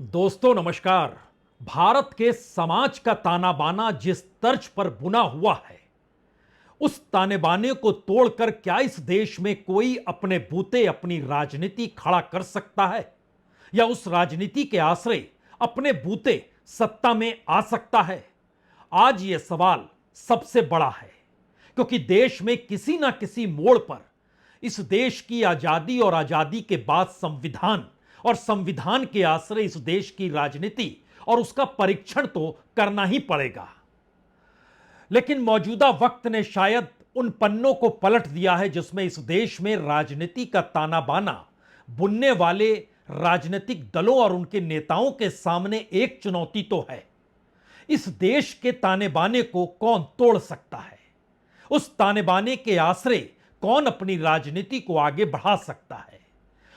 दोस्तों नमस्कार। भारत के समाज का ताना बाना जिस तर्ज पर बुना हुआ है, उस ताने बाने को तोड़कर क्या इस देश में कोई अपने बूते अपनी राजनीति खड़ा कर सकता है, या उस राजनीति के आश्रय अपने बूते सत्ता में आ सकता है? आज यह सवाल सबसे बड़ा है, क्योंकि देश में किसी ना किसी मोड़ पर इस देश की आजादी और आजादी के बाद संविधान और संविधान के आश्रय इस देश की राजनीति और उसका परीक्षण तो करना ही पड़ेगा। लेकिन मौजूदा वक्त ने शायद उन पन्नों को पलट दिया है जिसमें इस देश में राजनीति का ताना बाना बुनने वाले राजनीतिक दलों और उनके नेताओं के सामने एक चुनौती तो है। इस देश के ताने बाने को कौन तोड़ सकता है? उस ताने बाने के आश्रय कौन अपनी राजनीति को आगे बढ़ा सकता है?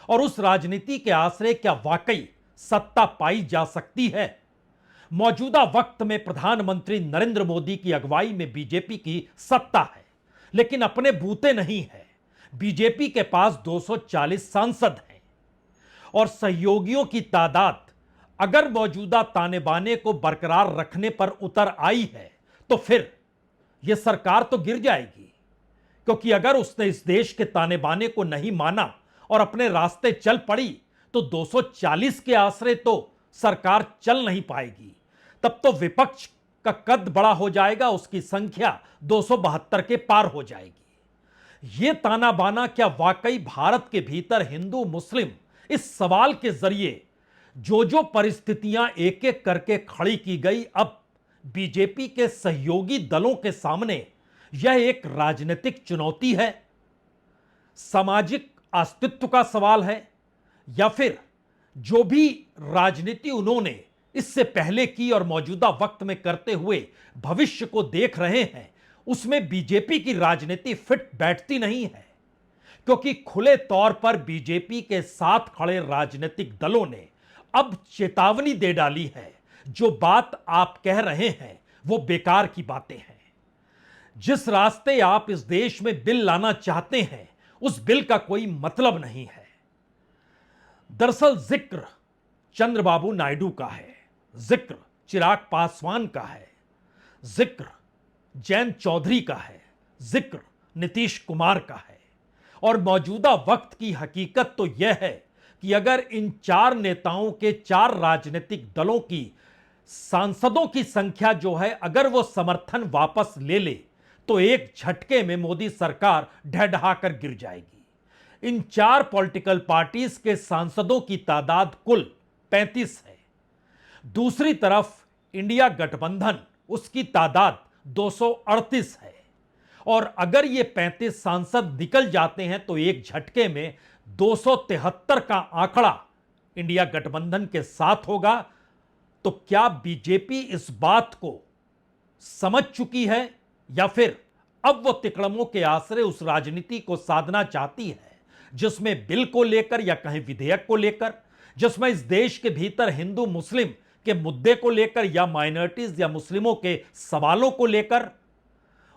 और उस राजनीति के आश्रय क्या वाकई सत्ता पाई जा सकती है? मौजूदा वक्त में प्रधानमंत्री नरेंद्र मोदी की अगुवाई में बीजेपी की सत्ता है, लेकिन अपने बूते नहीं है। बीजेपी के पास 240 सांसद हैं और सहयोगियों की तादाद अगर मौजूदा ताने बाने को बरकरार रखने पर उतर आई है तो फिर यह सरकार तो गिर जाएगी, क्योंकि अगर उसने इस देश के ताने बाने को नहीं माना और अपने रास्ते चल पड़ी तो 240 के आश्रय तो सरकार चल नहीं पाएगी। तब तो विपक्ष का कद बड़ा हो जाएगा, उसकी संख्या 272 के पार हो जाएगी। यह ताना बाना क्या वाकई भारत के भीतर हिंदू मुस्लिम इस सवाल के जरिए जो परिस्थितियां एक एक करके खड़ी की गई, अब बीजेपी के सहयोगी दलों के सामने यह एक राजनीतिक चुनौती है, सामाजिक अस्तित्व का सवाल है, या फिर जो भी राजनीति उन्होंने इससे पहले की और मौजूदा वक्त में करते हुए भविष्य को देख रहे हैं, उसमें बीजेपी की राजनीति फिट बैठती नहीं है। क्योंकि खुले तौर पर बीजेपी के साथ खड़े राजनीतिक दलों ने अब चेतावनी दे डाली है, जो बात आप कह रहे हैं वो बेकार की बातें हैं। जिस रास्ते आप इस देश में बिल लाना चाहते हैं, उस बिल का कोई मतलब नहीं है। दरअसल जिक्र चंद्रबाबू नायडू का है, जिक्र चिराग पासवान का है, जिक्र जयंत चौधरी का है, जिक्र नीतीश कुमार का है। और मौजूदा वक्त की हकीकत तो यह है कि अगर इन चार नेताओं के चार राजनीतिक दलों की सांसदों की संख्या जो है, अगर वो समर्थन वापस ले ले तो एक झटके में मोदी सरकार ढहढहाकर गिर जाएगी। इन चार पॉलिटिकल पार्टीज के सांसदों की तादाद कुल 35 है। दूसरी तरफ इंडिया गठबंधन, उसकी तादाद 238 है। और अगर ये 35 सांसद निकल जाते हैं तो एक झटके में 273 का आंकड़ा इंडिया गठबंधन के साथ होगा। तो क्या बीजेपी इस बात को समझ चुकी है, या फिर अब वो तिकड़मों के आश्रय उस राजनीति को साधना चाहती है जिसमें बिल को लेकर या कहीं विधेयक को लेकर, जिसमें इस देश के भीतर हिंदू मुस्लिम के मुद्दे को लेकर या माइनॉरिटीज या मुस्लिमों के सवालों को लेकर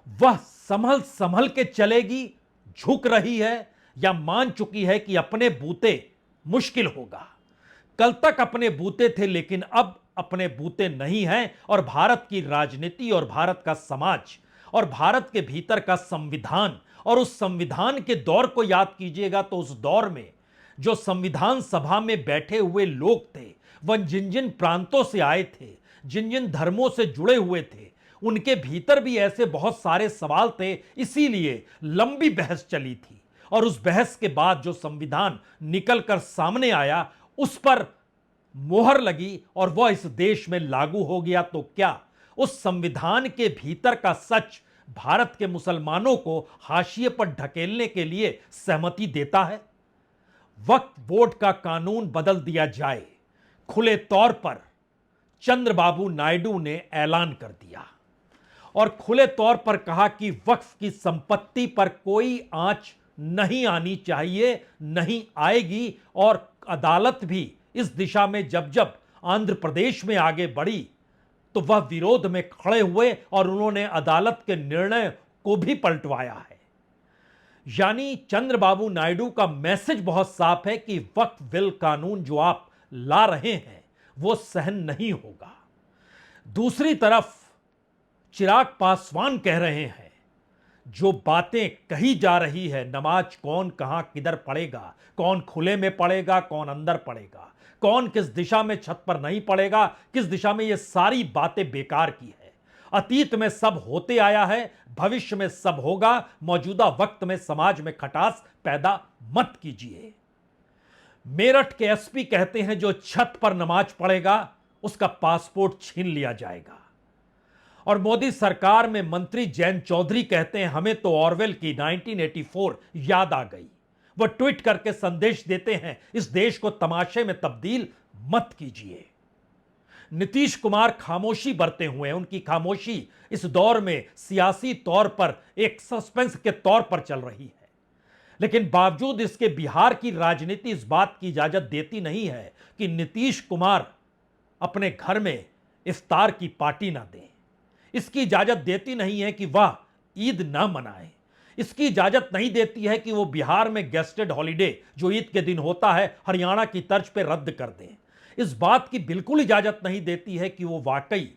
वह संभल संभल के चलेगी, झुक रही है, या मान चुकी है कि अपने बूते मुश्किल होगा? कल तक अपने बूते थे, लेकिन अब अपने बूते नहीं हैं। और भारत की राजनीति और भारत का समाज और भारत के भीतर का संविधान, और उस संविधान के दौर को याद कीजिएगा तो उस दौर में जो संविधान सभा में बैठे हुए लोग थे, वह जिन जिन प्रांतों से आए थे, जिन जिन धर्मों से जुड़े हुए थे, उनके भीतर भी ऐसे बहुत सारे सवाल थे। इसीलिए लंबी बहस चली थी, और उस बहस के बाद जो संविधान निकलकर सामने आया उस पर मोहर लगी और वह इस देश में लागू हो गया। तो क्या उस संविधान के भीतर का सच भारत के मुसलमानों को हाशिए पर ढकेलने के लिए सहमति देता है? वक्फ बोर्ड का कानून बदल दिया जाए, खुले तौर पर चंद्रबाबू नायडू ने ऐलान कर दिया और खुले तौर पर कहा कि वक्फ की संपत्ति पर कोई आंच नहीं आनी चाहिए, नहीं आएगी। और अदालत भी इस दिशा में जब जब आंध्र प्रदेश में आगे बढ़ी तो वह विरोध में खड़े हुए और उन्होंने अदालत के निर्णय को भी पलटवाया है। यानी चंद्रबाबू नायडू का मैसेज बहुत साफ है कि वक्फ बिल कानून जो आप ला रहे हैं वो सहन नहीं होगा। दूसरी तरफ चिराग पासवान कह रहे हैं जो बातें कही जा रही है, नमाज कौन कहां किधर पढ़ेगा, कौन खुले में पढ़ेगा, कौन अंदर पढ़ेगा, कौन किस दिशा में छत पर नहीं पढ़ेगा, किस दिशा में, ये सारी बातें बेकार की है। अतीत में सब होते आया है, भविष्य में सब होगा। मौजूदा वक्त में समाज में खटास पैदा मत कीजिए। मेरठ के एसपी कहते हैं जो छत पर नमाज पढ़ेगा उसका पासपोर्ट छीन लिया जाएगा। और मोदी सरकार में मंत्री जयंत चौधरी कहते हैं हमें तो ऑरवेल की 1984 याद आ गई। वह ट्वीट करके संदेश देते हैं इस देश को तमाशे में तब्दील मत कीजिए। नीतीश कुमार खामोशी बरते हुए हैं। उनकी खामोशी इस दौर में सियासी तौर पर एक सस्पेंस के तौर पर चल रही है, लेकिन बावजूद इसके बिहार की राजनीति इस बात की इजाजत देती नहीं है कि नीतीश कुमार अपने घर में इफ्तार की पार्टी ना दें। इसकी इजाजत देती नहीं है कि वह ईद ना मनाए। इसकी इजाजत नहीं देती है कि वो बिहार में गेस्टेड हॉलिडे जो ईद के दिन होता है हरियाणा की तर्ज पे रद्द कर दें। इस बात की बिल्कुल इजाजत नहीं देती है कि वो वाकई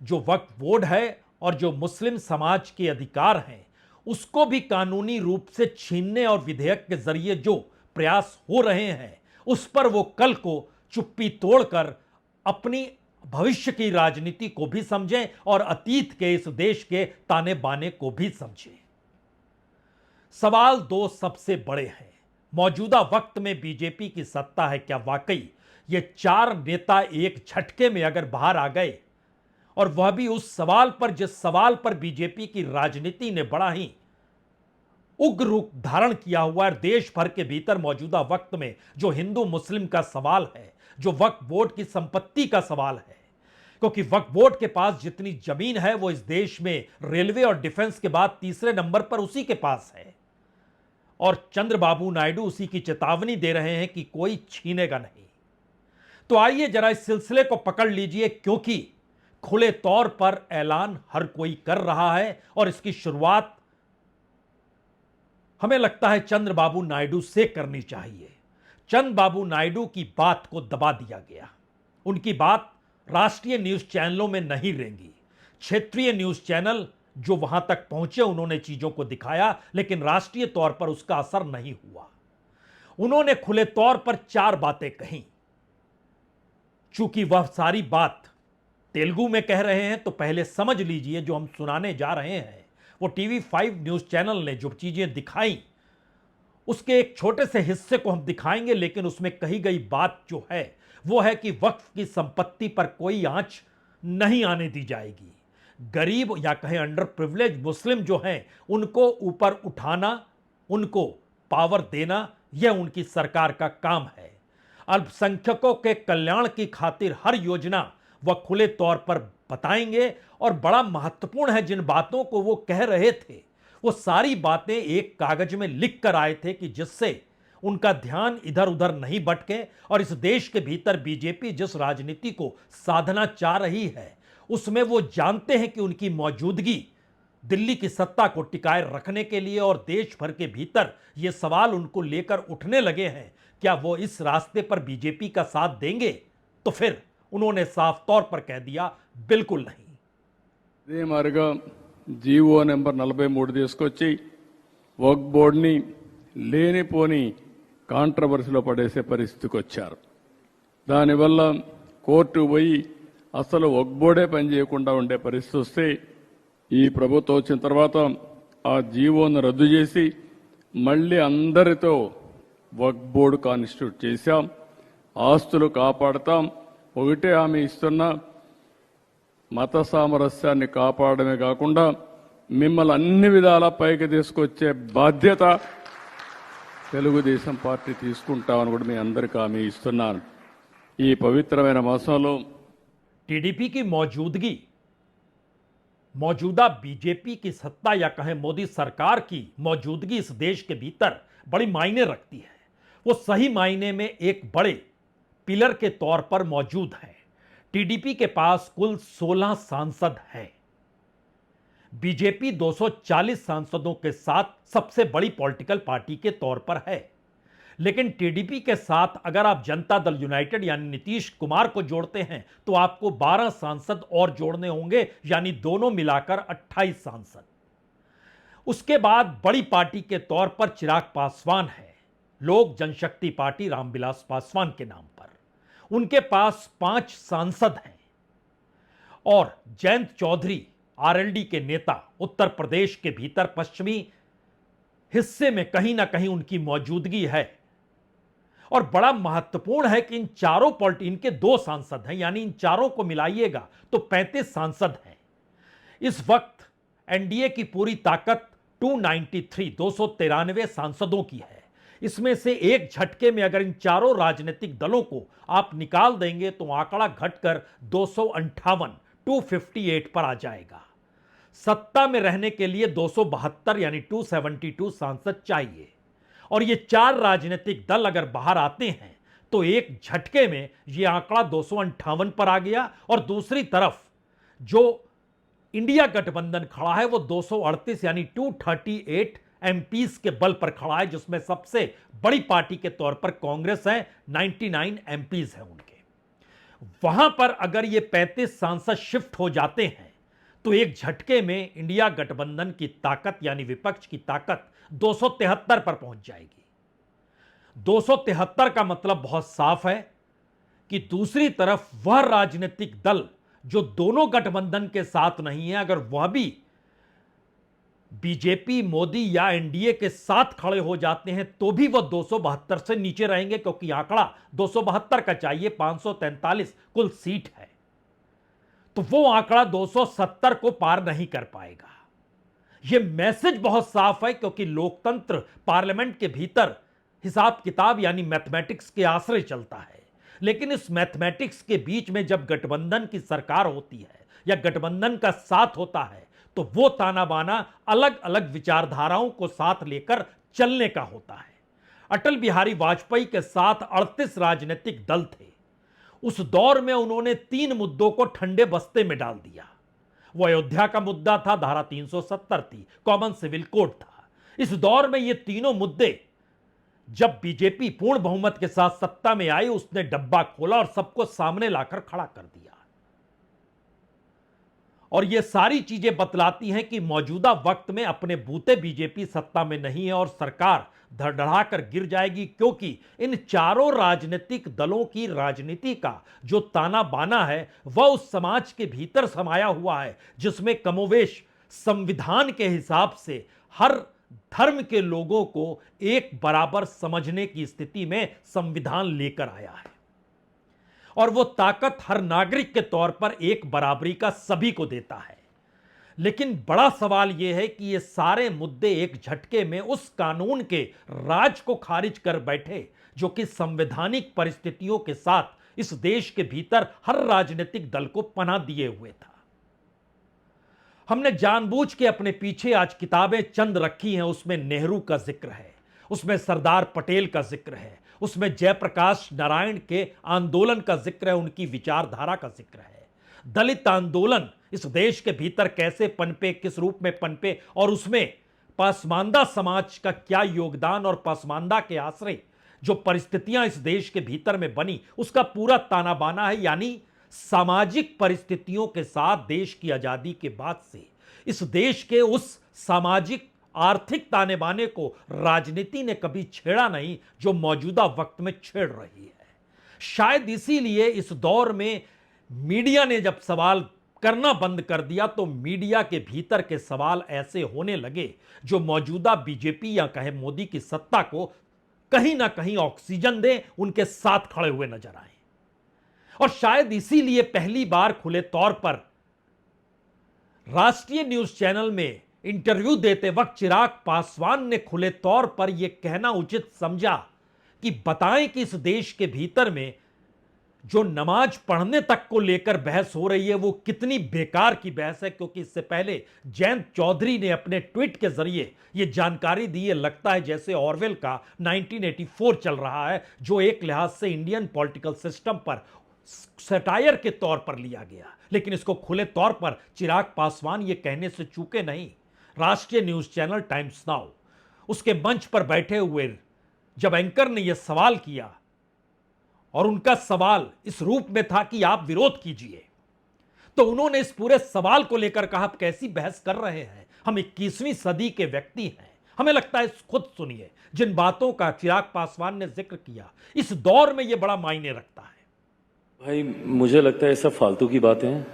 जो वक्फ बोर्ड है और जो मुस्लिम समाज के अधिकार हैं उसको भी कानूनी रूप से छीनने और विधेयक के जरिए जो प्रयास हो रहे हैं उस पर वो कल को चुप्पी तोड़कर अपनी भविष्य की राजनीति को भी समझें और अतीत के इस देश के ताने बाने को भी समझें। सवाल दो सबसे बड़े हैं। मौजूदा वक्त में बीजेपी की सत्ता है, क्या वाकई ये चार नेता एक झटके में अगर बाहर आ गए, और वह भी उस सवाल पर जिस सवाल पर बीजेपी की राजनीति ने बड़ा ही उग्र रूप धारण किया हुआ है। देश भर के भीतर मौजूदा वक्त में जो हिंदू मुस्लिम का सवाल है, जो वक्फ बोर्ड की संपत्ति का सवाल है, क्योंकि वक्फ बोर्ड के पास जितनी जमीन है वो इस देश में रेलवे और डिफेंस के बाद तीसरे नंबर पर उसी के पास है, और चंद्रबाबू नायडू उसी की चेतावनी दे रहे हैं कि कोई छीनेगा नहीं। तो आइए जरा इस सिलसिले को पकड़ लीजिए, क्योंकि खुले तौर पर ऐलान हर कोई कर रहा है और इसकी शुरुआत हमें लगता है चंद्रबाबू नायडू से करनी चाहिए। चंद्रबाबू नायडू की बात को दबा दिया गया। उनकी बात राष्ट्रीय न्यूज चैनलों में नहीं रहेंगी। क्षेत्रीय न्यूज चैनल जो वहां तक पहुंचे उन्होंने चीजों को दिखाया, लेकिन राष्ट्रीय तौर पर उसका असर नहीं हुआ। उन्होंने खुले तौर पर चार बातें कही। चूंकि वह सारी बात तेलुगु में कह रहे हैं तो पहले समझ लीजिए जो हम सुनाने जा रहे हैं वो टीवी 5 न्यूज चैनल ने जो चीजें दिखाई उसके एक छोटे से हिस्से को हम दिखाएंगे, लेकिन उसमें कही गई बात जो है वो है कि वक्फ की संपत्ति पर कोई आंच नहीं आने दी जाएगी। गरीब या कहें अंडर प्रिविलेज मुस्लिम जो हैं उनको ऊपर उठाना, उनको पावर देना, यह उनकी सरकार का काम है। अल्पसंख्यकों के कल्याण की खातिर हर योजना वह खुले तौर पर बताएंगे, और बड़ा महत्वपूर्ण है जिन बातों को वो कह रहे थे वो सारी बातें एक कागज में लिख कर आए थे कि जिससे उनका ध्यान इधर उधर नहीं भटके, और इस देश के भीतर बीजेपी जिस राजनीति को साधना चाह रही है उसमें वो जानते हैं कि उनकी मौजूदगी दिल्ली की सत्ता को टिकाए रखने के लिए, और देश भर के भीतर ये सवाल उनको लेकर उठने लगे हैं क्या वो इस रास्ते पर बीजेपी का साथ देंगे। तो फिर उन्होंने साफ तौर पर कह दिया बिल्कुल नहीं। ఇదే మాదిరిగా జీవో నెంబర్ 43 తీసుకొచ్చి వక్ఫ్ బోర్డుని లేనిపోని కాంట్రవర్సీలో పడేసే పరిస్థితికి వచ్చారు. దానివల్ల కోర్టు పోయి అసలు వక్ఫ్ బోర్డే పనిచేయకుండా ఉండే పరిస్థితి వస్తే ఈ ప్రభుత్వం వచ్చిన తర్వాత ఆ జీవోను రద్దు చేసి మళ్ళీ అందరితో వక్ఫ్ బోర్డు కాన్స్టిట్యూట్ చేశాం. ఆస్తులు కాపాడతాం. ఒకటే హామీ ఇస్తున్నా, మత సామరస్యాన్ని కాపాడమే కాకుండా మిమ్మల్ని అన్ని విధాలా పైకి తీసుకొచ్చే బాధ్యత తెలుగుదేశం పార్టీ తీసుకుంటామని కూడా మీ అందరికీ హామీ ఇస్తున్నాను. ఈ పవిత్రమైన మాసంలో टीडीपी की मौजूदगी, मौजूदा बीजेपी की सत्ता या कहें मोदी सरकार की मौजूदगी इस देश के भीतर बड़ी मायने रखती है। वो सही मायने में एक बड़े पिलर के तौर पर मौजूद है। टीडीपी के पास कुल 16 सांसद हैं। बीजेपी 240 सांसदों के साथ सबसे बड़ी पॉलिटिकल पार्टी के तौर पर है, लेकिन टीडीपी के साथ अगर आप जनता दल यूनाइटेड यानी नीतीश कुमार को जोड़ते हैं तो आपको 12 सांसद और जोड़ने होंगे, यानी दोनों मिलाकर 28 सांसद। उसके बाद बड़ी पार्टी के तौर पर चिराग पासवान है, लोक जनशक्ति पार्टी रामविलास पासवान के नाम पर। उनके पास 5 सांसद हैं और जयंत चौधरी आरएलडी के नेता, उत्तर प्रदेश के भीतर पश्चिमी हिस्से में कहीं ना कहीं उनकी मौजूदगी है। और बड़ा महत्वपूर्ण है कि इन चारों इनके 2 सांसद हैं, यानी इन चारों को मिलाइएगा तो 35 सांसद हैं। इस वक्त एनडीए की पूरी ताकत 293 सांसदों की है। इसमें से एक झटके में अगर इन चारों राजनीतिक दलों को आप निकाल देंगे तो आंकड़ा घटकर 258 पर आ जाएगा। सत्ता में रहने के लिए 272 यानी 272 सांसद चाहिए। और ये 4 राजनीतिक दल अगर बाहर आते हैं तो एक झटके में ये आंकड़ा 258 पर आ गया। और दूसरी तरफ जो इंडिया गठबंधन खड़ा है वो 238 यानी 238 एमपीज के बल पर खड़ा है, जिसमें सबसे बड़ी पार्टी के तौर पर कांग्रेस है, 99 एमपीज हैं उनके। वहां पर अगर ये 35 सांसद शिफ्ट हो जाते हैं तो एक झटके में इंडिया गठबंधन की ताकत यानी विपक्ष की ताकत 273 पर पहुंच जाएगी। 273 का मतलब बहुत साफ है कि दूसरी तरफ वह राजनीतिक दल जो दोनों गठबंधन के साथ नहीं है, अगर वह भी बीजेपी, मोदी या एनडीए के साथ खड़े हो जाते हैं तो भी वह 272 से नीचे रहेंगे, क्योंकि आंकड़ा 272 का चाहिए, 543 कुल सीट है। तो वो आंकड़ा 270 को पार नहीं कर पाएगा। यह मैसेज बहुत साफ है, क्योंकि लोकतंत्र पार्लियामेंट के भीतर हिसाब किताब यानी मैथमेटिक्स के आश्रय चलता है। लेकिन इस मैथमेटिक्स के बीच में जब गठबंधन की सरकार होती है या गठबंधन का साथ होता है तो वो ताना बाना अलग अलग विचारधाराओं को साथ लेकर चलने का होता है। अटल बिहारी वाजपेयी के साथ 38 राजनीतिक दल थे। उस दौर में उन्होंने 3 मुद्दों को ठंडे बस्ते में डाल दिया। वो अयोध्या का मुद्दा था, धारा 370 थी, कॉमन सिविल कोड था। इस दौर में ये तीनों मुद्दे जब बीजेपी पूर्ण बहुमत के साथ सत्ता में आई, उसने डब्बा खोला और सबको सामने लाकर खड़ा कर दिया। और ये सारी चीजें बतलाती हैं कि मौजूदा वक्त में अपने बूते बीजेपी सत्ता में नहीं है और सरकार धड़धड़ाकर गिर जाएगी, क्योंकि इन चारों राजनीतिक दलों की राजनीति का जो ताना बाना है वह उस समाज के भीतर समाया हुआ है जिसमें कमोवेश संविधान के हिसाब से हर धर्म के लोगों को एक बराबर समझने की स्थिति में संविधान लेकर आया है। और वो ताकत हर नागरिक के तौर पर एक बराबरी का सभी को देता है। लेकिन बड़ा सवाल यह है कि ये सारे मुद्दे एक झटके में उस कानून के राज को खारिज कर बैठे जो कि संवैधानिक परिस्थितियों के साथ इस देश के भीतर हर राजनीतिक दल को पनाह दिए हुए था। हमने जानबूझ के अपने पीछे आज किताबें चंद रखी हैं। उसमें नेहरू का जिक्र है, उसमें सरदार पटेल का जिक्र है, उसमें जयप्रकाश नारायण के आंदोलन का जिक्र है, उनकी विचारधारा का जिक्र है। दलित आंदोलन इस देश के भीतर कैसे पनपे, किस रूप में पनपे और उसमें पासमानदा समाज का क्या योगदान और पासमानदा के आश्रय जो परिस्थितियां इस देश के भीतर में बनी उसका पूरा ताना बाना है। यानी सामाजिक परिस्थितियों के साथ देश की आजादी के बाद से इस देश के उस सामाजिक आर्थिक ताने बाने को राजनीति ने कभी छेड़ा नहीं जो मौजूदा वक्त में छेड़ रही है। शायद इसीलिए इस दौर में मीडिया ने जब सवाल करना बंद कर दिया तो मीडिया के भीतर के सवाल ऐसे होने लगे जो मौजूदा बीजेपी या कहे मोदी की सत्ता को कहीं ना कहीं ऑक्सीजन दे, उनके साथ खड़े हुए नजर आए। और शायद इसीलिए पहली बार खुले तौर पर राष्ट्रीय न्यूज चैनल में इंटरव्यू देते वक्त चिराग पासवान ने खुले तौर पर यह कहना उचित समझा कि बताएं कि इस देश के भीतर में जो नमाज पढ़ने तक को लेकर बहस हो रही है वो कितनी बेकार की बहस है। क्योंकि इससे पहले जयंत चौधरी ने अपने ट्वीट के जरिए यह जानकारी दी है, लगता है जैसे ऑरवेल का 1984 चल रहा है, जो एक लिहाज से इंडियन पॉलिटिकल सिस्टम पर सटायर के तौर पर लिया गया। लेकिन इसको खुले तौर पर चिराग पासवान ये कहने से चूके नहीं। राष्ट्रीय न्यूज चैनल टाइम्स नाउ उसके मंच पर बैठे हुए जब एंकर ने यह सवाल किया और उनका सवाल इस रूप में था कि आप विरोध कीजिए, तो उन्होंने इस पूरे सवाल को लेकर कहा, आप कैसी बहस कर रहे हैं, हम 21वीं सदी के व्यक्ति हैं, हमें लगता है खुद सुनिए। जिन बातों का चिराग पासवान ने जिक्र किया, इस दौर में यह बड़ा मायने रखता है। भाई मुझे लगता है सब फालतू की बातें हैं,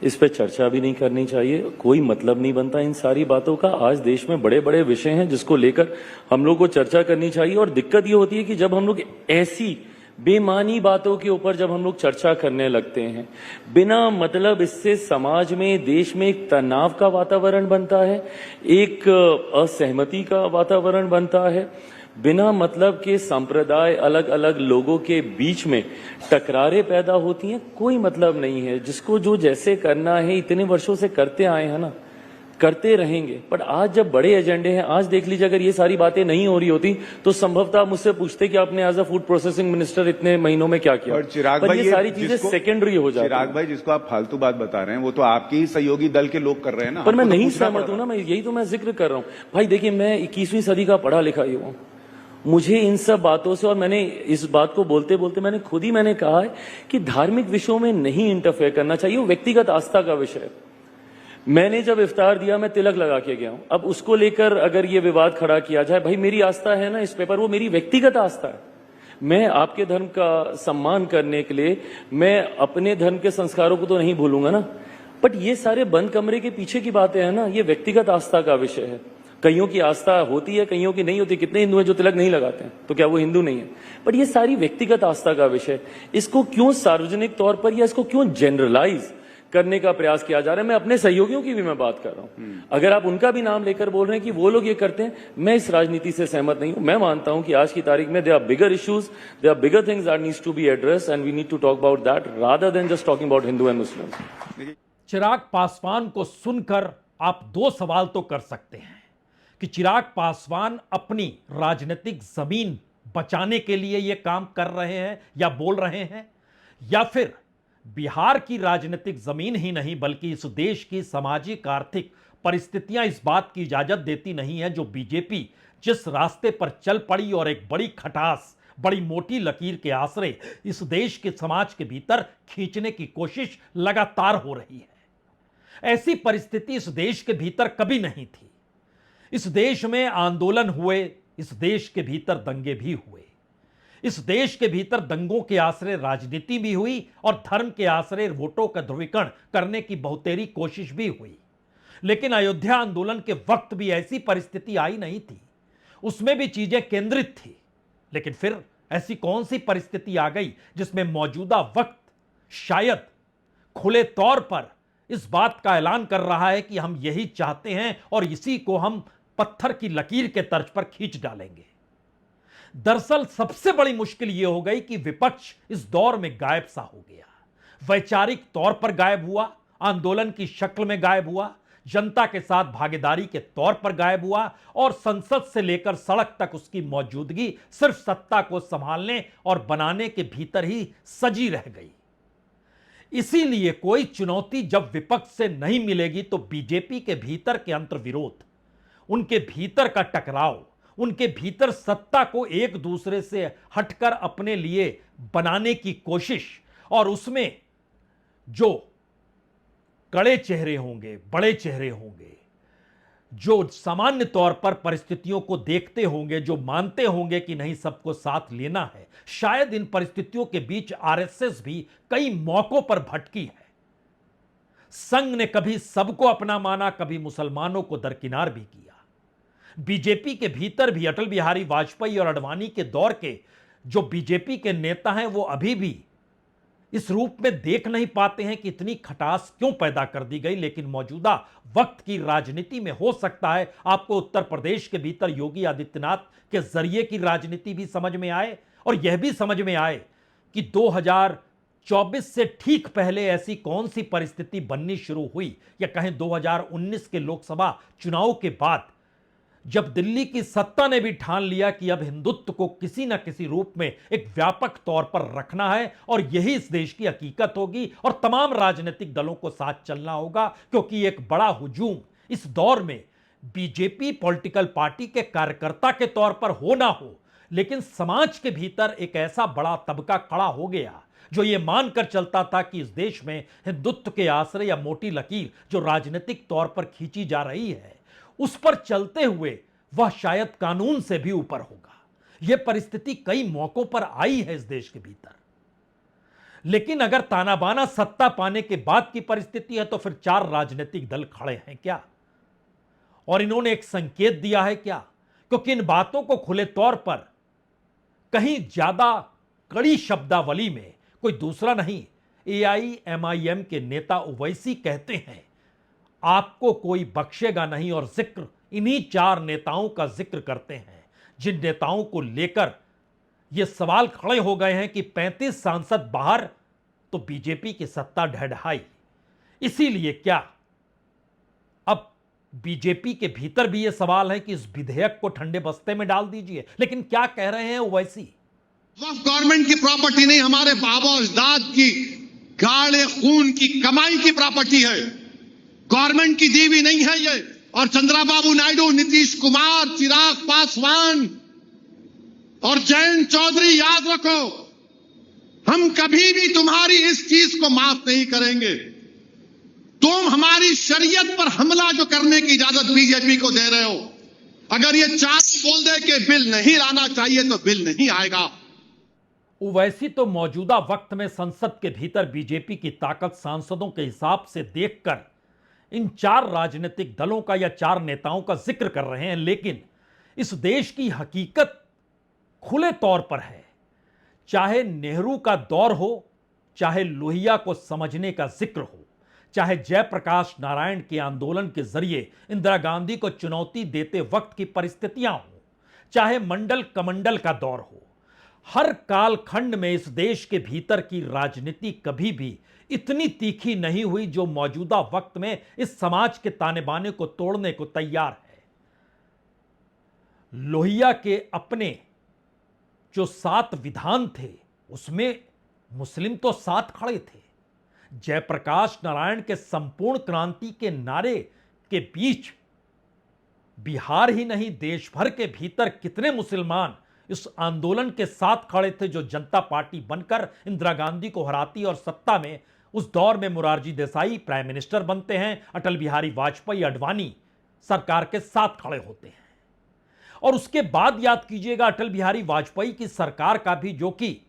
इस पे चर्चा भी नहीं करनी चाहिए, कोई मतलब नहीं बनता इन सारी बातों का। आज देश में बड़े बड़े विषय हैं जिसको लेकर हम लोग को चर्चा करनी चाहिए, और दिक्कत ये होती है कि जब हम लोग ऐसी बेमानी बातों के ऊपर जब हम लोग चर्चा करने लगते हैं, बिना मतलब इससे समाज में, देश में एक तनाव का वातावरण बनता है, एक असहमति का वातावरण बनता है, बिना मतलब के संप्रदाय, अलग अलग लोगों के बीच में टकरारें पैदा होती हैं। कोई मतलब नहीं है, जिसको जो जैसे करना है इतने वर्षों से करते आए हैं ना, करते रहेंगे। पर आज जब बड़े एजेंडे हैं, आज देख लीजिए, अगर ये सारी बातें नहीं हो रही होती तो संभवतः आप मुझसे पूछते कि आपने as a food processing minister इतने महीनों में क्या किया। और चिराग भाई, ये सारी चीजें सेकेंडरी हो जाती हैं। चिराग भाई, जिसको आप फालतू बात बता रहे हैं वो तो आपके ही सहयोगी दल के लोग कर रहे हैं ना। पर मैं नहीं सहमत हूं ना, मैं यही तो मैं जिक्र कर रहा हूं। भाई देखिए, मैं 21वीं सदी का पढ़ा लिखा ही हूं, मुझे इन सब बातों से, और मैंने इस बात को बोलते बोलते मैंने कहा है कि धार्मिक विषयों में नहीं इंटरफेयर करना चाहिए, वो व्यक्तिगत आस्था का विषय है। मैंने जब इफ्तार दिया, मैं तिलक लगा के गया हूं। अब उसको लेकर अगर ये विवाद खड़ा किया जाए, भाई मेरी आस्था है ना इस पेपर, वो मेरी व्यक्तिगत आस्था है। मैं आपके धर्म का सम्मान करने के लिए मैं अपने धर्म के संस्कारों को तो नहीं भूलूंगा ना। बट ये सारे बंद कमरे के पीछे की बातें हैं ना, ये व्यक्तिगत आस्था का विषय है। कईयों की आस्था होती है, कईयों की नहीं होती। कितने हिंदू हैं जो तिलक नहीं लगाते हैं, तो क्या वो हिंदू नहीं है? बट ये सारी व्यक्तिगत आस्था का विषय, इसको क्यों सार्वजनिक तौर पर या इसको क्यों जनरलाइज करने का प्रयास किया जा रहा है? मैं अपने सहयोगियों की भी मैं बात कर रहा हूं, अगर आप उनका भी नाम लेकर बोल रहे हैं कि वो लोग ये करते हैं, मैं इस राजनीति से सहमत नहीं हूं। मैं मानता हूं कि आज की तारीख में there are bigger issues, there are bigger things that needs to be addressed and we need to talk about that rather than just talking about Hindu and Muslim. Chirag Paswan को सुनकर आप दो सवाल तो कर सकते हैं कि चिराग पासवान अपनी राजनीतिक जमीन बचाने के लिए यह काम कर रहे हैं या बोल रहे हैं, या फिर बिहार की राजनीतिक जमीन ही नहीं बल्कि इस देश की सामाजिक आर्थिक परिस्थितियां इस बात की इजाजत देती नहीं है, जो बीजेपी जिस रास्ते पर चल पड़ी और एक बड़ी खटास, बड़ी मोटी लकीर के आसरे इस देश के समाज के भीतर खींचने की कोशिश लगातार हो रही है। ऐसी परिस्थिति इस देश के भीतर कभी नहीं थी। इस देश में आंदोलन हुए, इस देश के भीतर दंगे भी हुए, इस देश के भीतर दंगों के आश्रय राजनीति भी हुई और धर्म के आश्रय वोटों का ध्रुवीकरण करने की बहुतेरी कोशिश भी हुई। लेकिन अयोध्या आंदोलन के वक्त भी ऐसी परिस्थिति आई नहीं थी, उसमें भी चीजें केंद्रित थी। लेकिन फिर ऐसी कौन सी परिस्थिति आ गई जिसमें मौजूदा वक्त शायद खुले तौर पर इस बात का ऐलान कर रहा है कि हम यही चाहते हैं और इसी को हम पत्थर की लकीर के तर्ज पर खींच डालेंगे। दरअसल सबसे बड़ी मुश्किल यह हो गई कि विपक्ष इस दौर में गायब सा हो गया, वैचारिक तौर पर गायब हुआ, आंदोलन की शक्ल में गायब हुआ, जनता के साथ भागीदारी के तौर पर गायब हुआ और संसद से लेकर सड़क तक उसकी मौजूदगी सिर्फ सत्ता को संभालने और बनाने के भीतर ही सजी रह गई। इसीलिए कोई चुनौती जब विपक्ष से नहीं मिलेगी तो बीजेपी के भीतर के अंतर्विरोध, उनके भीतर का टकराव, उनके भीतर सत्ता को एक दूसरे से हटकर अपने लिए बनाने की कोशिश, और उसमें जो कड़े चेहरे होंगे, बड़े चेहरे होंगे, जो सामान्य तौर पर परिस्थितियों को देखते होंगे, जो मानते होंगे कि नहीं सबको साथ लेना है, शायद इन परिस्थितियों के बीच आरएसएस भी कई मौकों पर भटकी है। संघ ने कभी सबको अपना माना, कभी मुसलमानों को दरकिनार भी किया। बीजेपी के भीतर भी अटल बिहारी वाजपेयी और अडवाणी के दौर के जो बीजेपी के नेता हैं वो अभी भी इस रूप में देख नहीं पाते हैं कि इतनी खटास क्यों पैदा कर दी गई। लेकिन मौजूदा वक्त की राजनीति में हो सकता है आपको उत्तर प्रदेश के भीतर योगी आदित्यनाथ के जरिए की राजनीति भी समझ में आए और यह भी समझ में आए कि 2024 से ठीक पहले ऐसी कौन सी परिस्थिति बननी शुरू हुई, या कहें 2019 के लोकसभा चुनाव के बाद जब दिल्ली की सत्ता ने भी ठान लिया कि अब हिंदुत्व को किसी न किसी रूप में एक व्यापक तौर पर रखना है और यही इस देश की हकीकत होगी और तमाम राजनीतिक दलों को साथ चलना होगा, क्योंकि एक बड़ा हुजूम इस दौर में बीजेपी पॉलिटिकल पार्टी के कार्यकर्ता के तौर पर हो ना हो, लेकिन समाज के भीतर एक ऐसा बड़ा तबका खड़ा हो गया जो यह मानकर चलता था कि इस देश में हिंदुत्व के आश्रय या मोटी लकीर जो राजनीतिक तौर पर खींची जा रही है उस पर चलते हुए वह शायद कानून से भी ऊपर होगा। यह परिस्थिति कई मौकों पर आई है इस देश के भीतर। लेकिन अगर ताना बाना सत्ता पाने के बाद की परिस्थिति है तो फिर 4 राजनीतिक दल खड़े हैं क्या, और इन्होंने एक संकेत दिया है क्या? क्योंकि इन बातों को खुले तौर पर कहीं ज्यादा कड़ी शब्दावली में कोई दूसरा नहीं, एआईएमआईएम के नेता ओवैसी कहते हैं आपको कोई बख्शेगा नहीं, और जिक्र इन्हीं 4 नेताओं का जिक्र करते हैं जिन नेताओं को लेकर यह सवाल खड़े हो गए हैं कि 35 सांसद बाहर तो बीजेपी की सत्ता ढहढहाई। इसीलिए क्या अब बीजेपी के भीतर भी यह सवाल है कि इस विधेयक को ठंडे बस्ते में डाल दीजिए। लेकिन क्या कह रहे हैं ओवैसी? वक्फ गवर्नमेंट की प्रॉपर्टी नहीं, हमारे बाबा अजदाद की गाढ़े खून की कमाई की प्रॉपर्टी है। गवर्नमेंट की दी हुई नहीं है ये। और चंद्रबाबू नायडू, नीतीश कुमार, चिराग पासवान और जयंत चौधरी, याद रखो, हम कभी भी तुम्हारी इस चीज को माफ नहीं करेंगे। तुम हमारी शरीयत पर हमला जो करने की इजाजत बीजेपी को दे रहे हो, अगर ये 4 बोल दे कि बिल नहीं लाना चाहिए तो बिल नहीं आएगा। ओवैसी तो मौजूदा वक्त में संसद के भीतर बीजेपी की ताकत सांसदों के हिसाब से देखकर इन 4 राजनीतिक दलों का या 4 नेताओं का जिक्र कर रहे हैं। लेकिन इस देश की हकीकत खुले तौर पर है। चाहे नेहरू का दौर हो, चाहे लोहिया को समझने का जिक्र हो, चाहे जयप्रकाश नारायण के आंदोलन के जरिए इंदिरा गांधी को चुनौती देते वक्त की परिस्थितियां हो, चाहे मंडल कमंडल का दौर हो, हर कालखंड में इस देश के भीतर की राजनीति कभी भी इतनी तीखी नहीं हुई जो मौजूदा वक्त में इस समाज के ताने बाने को तोड़ने को तैयार है। लोहिया के अपने जो 7 विधान थे उसमें मुस्लिम तो साथ खड़े थे। जयप्रकाश नारायण के संपूर्ण क्रांति के नारे के बीच बिहार ही नहीं देश भर के भीतर कितने मुसलमान इस आंदोलन के साथ खड़े थे जो जनता पार्टी बनकर इंदिरा गांधी को हराती और सत्ता में उस दौर में मोरारजी देसाई प्राइम मिनिस्टर बनते हैं, अटल बिहारी वाजपेयी अडवाणी सरकार के साथ खड़े होते हैं। और उसके बाद याद कीजिएगा अटल बिहारी वाजपेयी की सरकार का भी, जो कि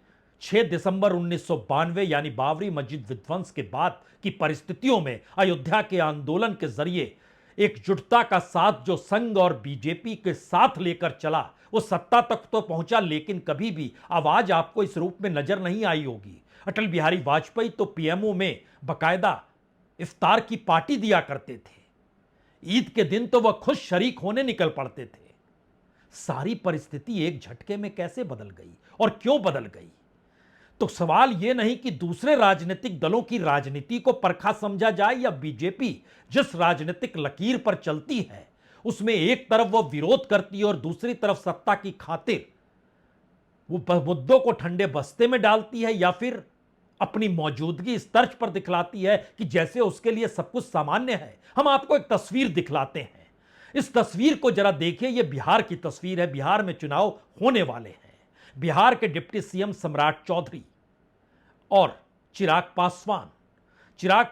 6 दिसंबर 1992 यानी बाबरी मस्जिद विध्वंस के बाद की परिस्थितियों में अयोध्या के आंदोलन के जरिए एकजुटता का साथ जो संघ और बीजेपी के साथ लेकर चला वो सत्ता तक तो पहुंचा, लेकिन कभी भी आवाज आपको इस रूप में नजर नहीं आई होगी। अटल बिहारी वाजपेयी तो पीएमओ में बकायदा इफ्तार की पार्टी दिया करते थे। ईद के दिन तो वह खुद शरीक होने निकल पड़ते थे। सारी परिस्थिति एक झटके में कैसे बदल गई और क्यों बदल गई? तो सवाल यह नहीं कि दूसरे राजनीतिक दलों की राजनीति को परखा समझा जाए या बीजेपी जिस राजनीतिक लकीर पर चलती है उसमें एक तरफ वो विरोध करती है और दूसरी तरफ सत्ता की खातिर वो मुद्दों को ठंडे बस्ते में डालती है, या फिर अपनी मौजूदगी इस तर्ज पर दिखलाती है कि जैसे उसके लिए सब कुछ सामान्य है। हम आपको एक तस्वीर दिखलाते हैं। इस तस्वीर को जरा देखिए। यह बिहार की तस्वीर है। बिहार में चुनाव होने वाले हैं। बिहार के डिप्टी सीएम सम्राट चौधरी और चिराग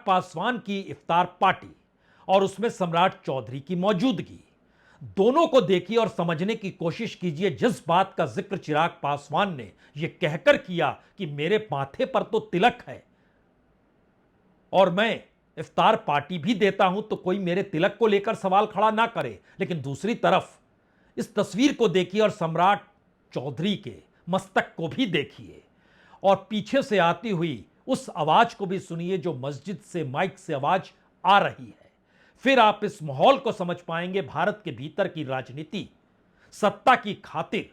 पासवान की इफ्तार पार्टी और उसमें सम्राट चौधरी की मौजूदगी, दोनों को देखिए और समझने की कोशिश कीजिए। जिस बात का जिक्र चिराग पासवान ने यह कहकर किया कि मेरे माथे पर तो तिलक है और मैं इफ्तार पार्टी भी देता हूं तो कोई मेरे तिलक को लेकर सवाल खड़ा ना करे, लेकिन दूसरी तरफ इस तस्वीर को देखिए और सम्राट चौधरी के मस्तक को भी देखिए और पीछे से आती हुई उस आवाज को भी सुनिए जो मस्जिद से माइक से आवाज आ रही है। फिर आप इस माहौल को समझ पाएंगे। भारत के भीतर की राजनीति सत्ता की खातिर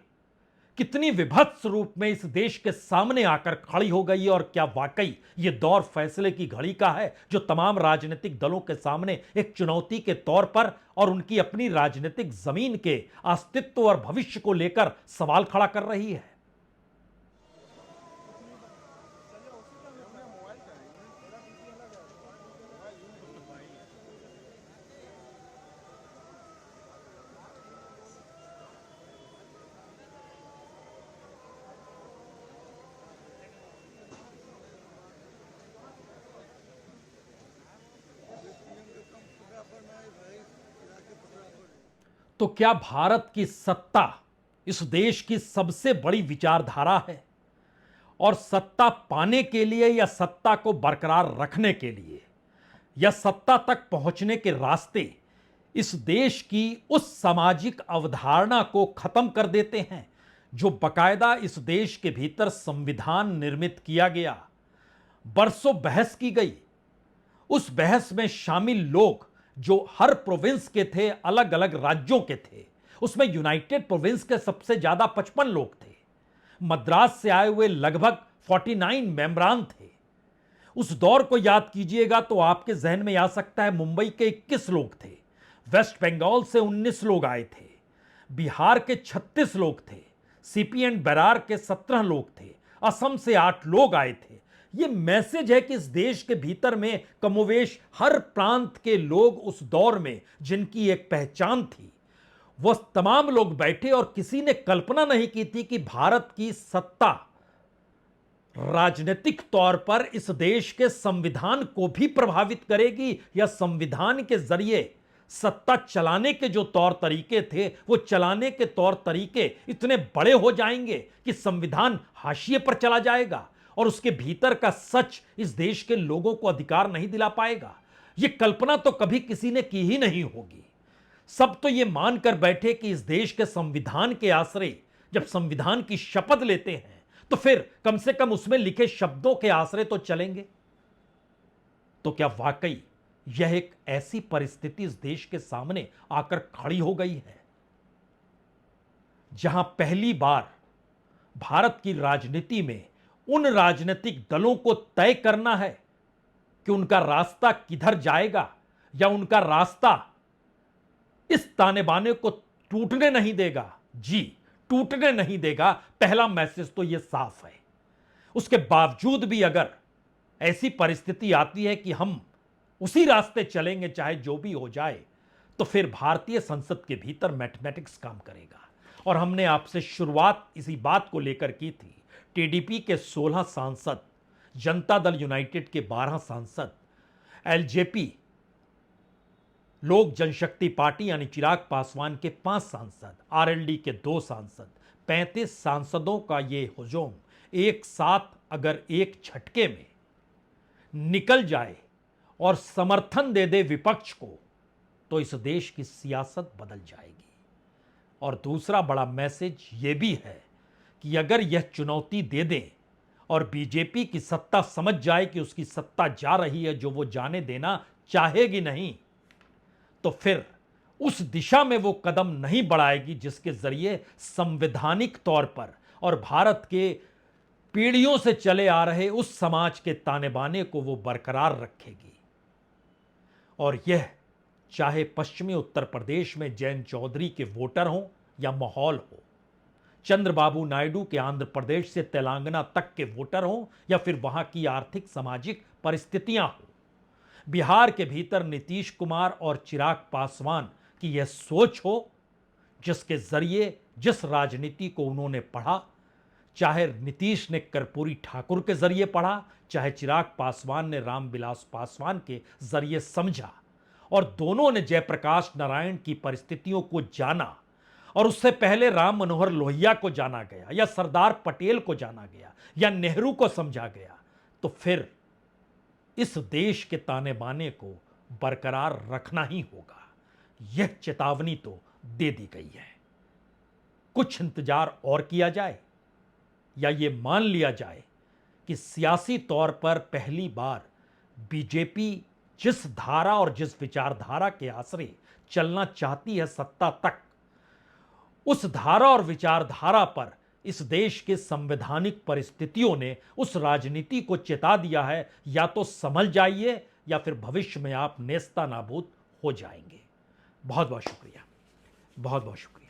कितनी विभत्स रूप में इस देश के सामने आकर खड़ी हो गई है और क्या वाकई ये दौर फैसले की घड़ी का है जो तमाम राजनीतिक दलों के सामने एक चुनौती के तौर पर और उनकी अपनी राजनीतिक जमीन के अस्तित्व और भविष्य को लेकर सवाल खड़ा कर रही है। तो क्या भारत की सत्ता इस देश की सबसे बड़ी विचारधारा है? और सत्ता पाने के लिए या सत्ता को बरकरार रखने के लिए या सत्ता तक पहुंचने के रास्ते इस देश की उस सामाजिक अवधारणा को खत्म कर देते हैं जो बकायदा इस देश के भीतर संविधान निर्मित किया गया। बरसों बहस की गई। उस बहस में शामिल लोग जो हर प्रोविंस के थे, अलग अलग राज्यों के थे, उसमें यूनाइटेड प्रोविंस के सबसे ज्यादा 55 लोग थे। मद्रास से आए हुए लगभग 49 मेंबरान थे। उस दौर को याद कीजिएगा तो आपके जहन में आ सकता है मुंबई के 21 लोग थे, वेस्ट बंगाल से 19 लोग आए थे, बिहार के 36 लोग थे, सीपी एंड बरार के 17 लोग थे, असम से 8 लोग आए थे। यह मैसेज है कि इस देश के भीतर में कमोवेश हर प्रांत के लोग उस दौर में जिनकी एक पहचान थी, वह तमाम लोग बैठे और किसी ने कल्पना नहीं की थी कि भारत की सत्ता राजनीतिक तौर पर इस देश के संविधान को भी प्रभावित करेगी या संविधान के जरिए सत्ता चलाने के जो तौर तरीके थे वो चलाने के तौर तरीके इतने बड़े हो जाएंगे कि संविधान हाशिए पर चला जाएगा और उसके भीतर का सच इस देश के लोगों को अधिकार नहीं दिला पाएगा। यह कल्पना तो कभी किसी ने की ही नहीं होगी। सब तो यह मानकर बैठे कि इस देश के संविधान के आश्रय जब संविधान की शपथ लेते हैं तो फिर कम से कम उसमें लिखे शब्दों के आश्रय तो चलेंगे। तो क्या वाकई यह एक ऐसी परिस्थिति इस देश के सामने आकर खड़ी हो गई है जहां पहली बार भारत की राजनीति में उन राजनीतिक दलों को तय करना है कि उनका रास्ता किधर जाएगा या उनका रास्ता इस ताने बाने को टूटने नहीं देगा। जी, टूटने नहीं देगा। पहला मैसेज तो यह साफ है। उसके बावजूद भी अगर ऐसी परिस्थिति आती है कि हम उसी रास्ते चलेंगे चाहे जो भी हो जाए, तो फिर भारतीय संसद के भीतर मैथमेटिक्स काम करेगा। और हमने आपसे शुरुआत इसी बात को लेकर की थी। टीडीपी के 16 सांसद, जनता दल यूनाइटेड के 12 सांसद, एलजेपी लोक जनशक्ति पार्टी यानी चिराग पासवान के 5 सांसद, आरएलडी के 2 सांसद, 35 सांसदों का ये हुजूम एक साथ अगर एक झटके में निकल जाए और समर्थन दे दे विपक्ष को, तो इस देश की सियासत बदल जाएगी। और दूसरा बड़ा मैसेज यह भी है कि अगर यह चुनौती दे दें और बीजेपी की सत्ता समझ जाए कि उसकी सत्ता जा रही है जो वो जाने देना चाहेगी नहीं, तो फिर उस दिशा में वो कदम नहीं बढ़ाएगी जिसके जरिए संवैधानिक तौर पर और भारत के पीढ़ियों से चले आ रहे उस समाज के ताने बाने को वो बरकरार रखेगी। और यह चाहे पश्चिमी उत्तर प्रदेश में जैन चौधरी के वोटर हों या माहौल हो, चंद्रबाबू नायडू के आंध्र प्रदेश से तेलंगाना तक के वोटर हों या फिर वहां की आर्थिक सामाजिक परिस्थितियां हो, बिहार के भीतर नीतीश कुमार और चिराग पासवान की यह सोच हो जिसके जरिए जिस राजनीति को उन्होंने पढ़ा, चाहे नीतीश ने कर्पूरी ठाकुर के जरिए पढ़ा, चाहे चिराग पासवान ने रामविलास पासवान के जरिए समझा, और दोनों ने जयप्रकाश नारायण की परिस्थितियों को जाना और उससे पहले राम मनोहर लोहिया को जाना गया या सरदार पटेल को जाना गया या नेहरू को समझा गया, तो फिर इस देश के ताने बाने को बरकरार रखना ही होगा। यह चेतावनी तो दे दी गई है। कुछ इंतजार और किया जाए या यह मान लिया जाए कि सियासी तौर पर पहली बार बीजेपी जिस धारा और जिस विचारधारा के आश्रय चलना चाहती है सत्ता तक, उस धारा और विचारधारा पर इस देश के संवैधानिक परिस्थितियों ने उस राजनीति को चेता दिया है, या तो संभल जाइए या फिर भविष्य में आप नेस्ता नाबूद हो जाएंगे। बहुत बहुत शुक्रिया, बहुत बहुत शुक्रिया।